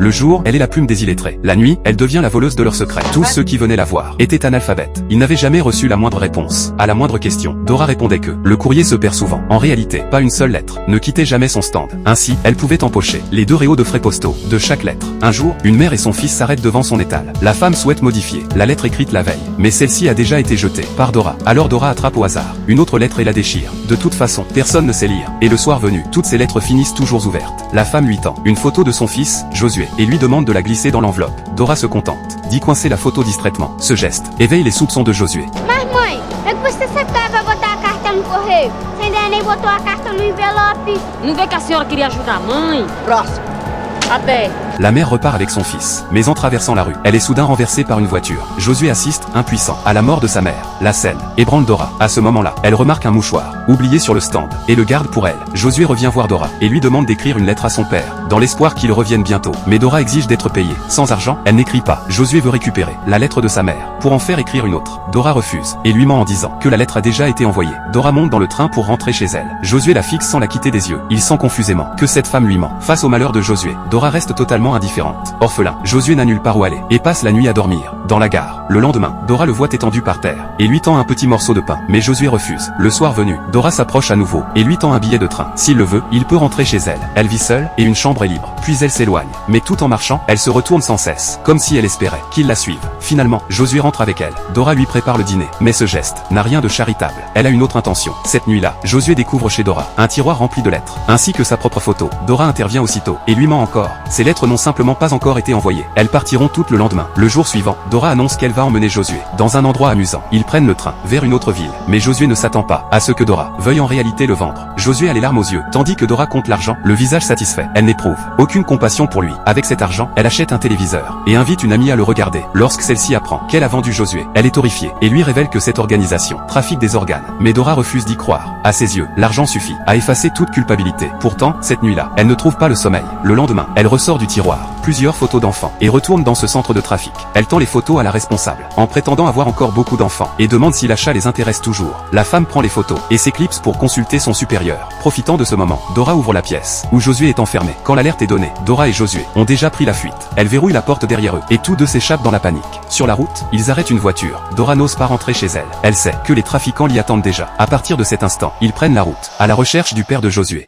Le jour, elle est la plume des illettrés. La nuit, elle devient la voleuse de leurs secrets. Tous ceux qui venaient la voir étaient analphabètes. Ils n'avaient jamais reçu la moindre réponse. À la moindre question, Dora répondait que le courrier se perd souvent. En réalité, pas une seule lettre ne quittait jamais son stand. Ainsi, elle pouvait empocher les 2 réaux de frais postaux de chaque lettre. Un jour, une mère et son fils s'arrêtent devant son étal. La femme souhaite modifier la lettre écrite la veille, mais celle-ci a déjà été jetée par Dora. Alors Dora attrape au hasard une autre lettre et la déchire. De toute façon, personne ne sait lire. Et le soir venu, toutes ces lettres finissent toujours ouvertes. La femme lui tend une photo de son fils, Josué, et lui demande de la glisser dans l'enveloppe. Dora se contente d'y coincer la photo distraitement. Ce geste éveille les soupçons de Josué. Mas mãe, é que você sempre vai botar a carta no correio? Você ainda nem botou a carta no envelope. Não vê que a senhora queria ajudar a mãe? Próximo. Até. La mère repart avec son fils, mais en traversant la rue, elle est soudain renversée par une voiture. Josué assiste, impuissant, à la mort de sa mère. La scène ébranle Dora. À ce moment-là, elle remarque un mouchoir, oublié sur le stand, et le garde pour elle. Josué revient voir Dora, et lui demande d'écrire une lettre à son père, dans l'espoir qu'il revienne bientôt. Mais Dora exige d'être payée. Sans argent, elle n'écrit pas. Josué veut récupérer la lettre de sa mère, pour en faire écrire une autre. Dora refuse, et lui ment en disant que la lettre a déjà été envoyée. Dora monte dans le train pour rentrer chez elle. Josué la fixe sans la quitter des yeux. Il sent confusément que cette femme lui ment. Face au malheur de Josué, Dora reste totalement indifférente. Orphelin, Josué n'a nulle part où aller, et passe la nuit à dormir, dans la gare. Le lendemain, Dora le voit étendu par terre, et lui tend un petit morceau de pain. Mais Josué refuse. Le soir venu, Dora s'approche à nouveau, et lui tend un billet de train. S'il le veut, il peut rentrer chez elle. Elle vit seule, et une chambre est libre. Puis elle s'éloigne. Mais tout en marchant, elle se retourne sans cesse, comme si elle espérait qu'il la suive. Finalement, Josué rentre avec elle. Dora lui prépare le dîner. Mais ce geste n'a rien de charitable. Elle a une autre intention. Cette nuit-là, Josué découvre chez Dora un tiroir rempli de lettres, ainsi que sa propre photo. Dora intervient aussitôt, et lui ment encore. Ces lettres n'ont simplement pas encore été envoyées. Elles partiront toutes le lendemain. Le jour suivant, Dora annonce qu'elle va emmener Josué dans un endroit amusant. Ils prennent le train vers une autre ville. Mais Josué ne s'attend pas à ce que Dora veuille en réalité le vendre. Josué a les larmes aux yeux, tandis que Dora compte l'argent, le visage satisfait. Elle n'éprouve aucune compassion pour lui. Avec cet argent, elle achète un téléviseur et invite une amie à le regarder. Lorsque celle-ci apprend qu'elle a vendu Josué, elle est horrifiée et lui révèle que cette organisation trafique des organes. Mais Dora refuse d'y croire. À ses yeux, l'argent suffit à effacer toute culpabilité. Pourtant, cette nuit-là, elle ne trouve pas le sommeil. Le lendemain, elle ressort du tiroir plusieurs photos d'enfants et retourne dans ce centre de trafic. Elle tend les photos à la responsable, en prétendant avoir encore beaucoup d'enfants, et demande si l'achat les intéresse toujours. La femme prend les photos et s'éclipse pour consulter son supérieur. Profitant de ce moment, Dora ouvre la pièce où Josué est enfermé. Quand l'alerte est donnée, Dora et Josué ont déjà pris la fuite. Elle verrouille la porte derrière eux, et tous deux s'échappent dans la panique. Sur la route, ils arrêtent une voiture. Dora n'ose pas rentrer chez elle. Elle sait que les trafiquants l'y attendent déjà. À partir de cet instant, ils prennent la route, à la recherche du père de Josué.